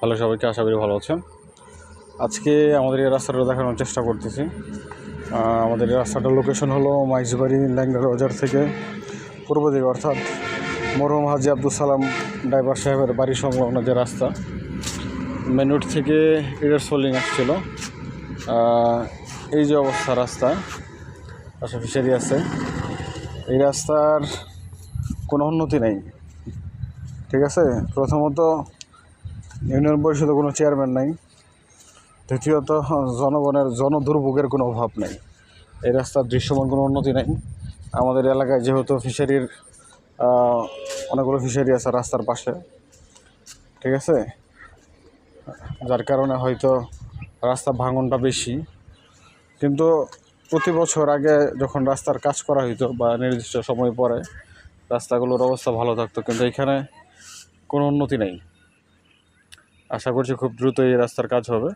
Hello সবাইকে, আশা করি ভালো আছেন। আজকে আমাদের এই রাস্তাটা দেখানোর চেষ্টা করতেছি। আমাদের এই রাস্তাটার লোকেশন হলো মাইজবাড়ি ল্যাংড়া বাজার থেকে পূর্ব দিকে, অর্থাৎ মরহুম হাজি আব্দুল সালাম ড্রাইভার সাহেবের বাড়ি সংলগ্ন যে রাস্তা, মেন রোড থেকে ইডার সোলিং আসছিল। এই যে অবস্থা রাস্তা, পাশে ফিশারি আছে। এই রাস্তার কোনো উন্নতি নেই, ঠিক আছে। প্রথমত ইউনিয়ন পরিষদে কোনো চেয়ারম্যান নাই, দ্বিতীয়ত জনগণের জনদুর্ভোগের কোনো অভাব নেই। এই রাস্তার দৃশ্যমান কোনো উন্নতি নেই। আমাদের এলাকায় যেহেতু ফিশারির অনেকগুলো ফিশারি আছে রাস্তার পাশে, ঠিক আছে, যার কারণে হয়তো রাস্তা ভাঙনটা বেশি। কিন্তু প্রতি বছর আগে যখন রাস্তার কাজ করা হইতো বা নির্দিষ্ট সময় পরে রাস্তাগুলোর অবস্থা ভালো থাকতো, কিন্তু এখানে কোনো উন্নতি নেই। আশা করছি খুব দ্রুত এই রাস্তার কাজ হবে।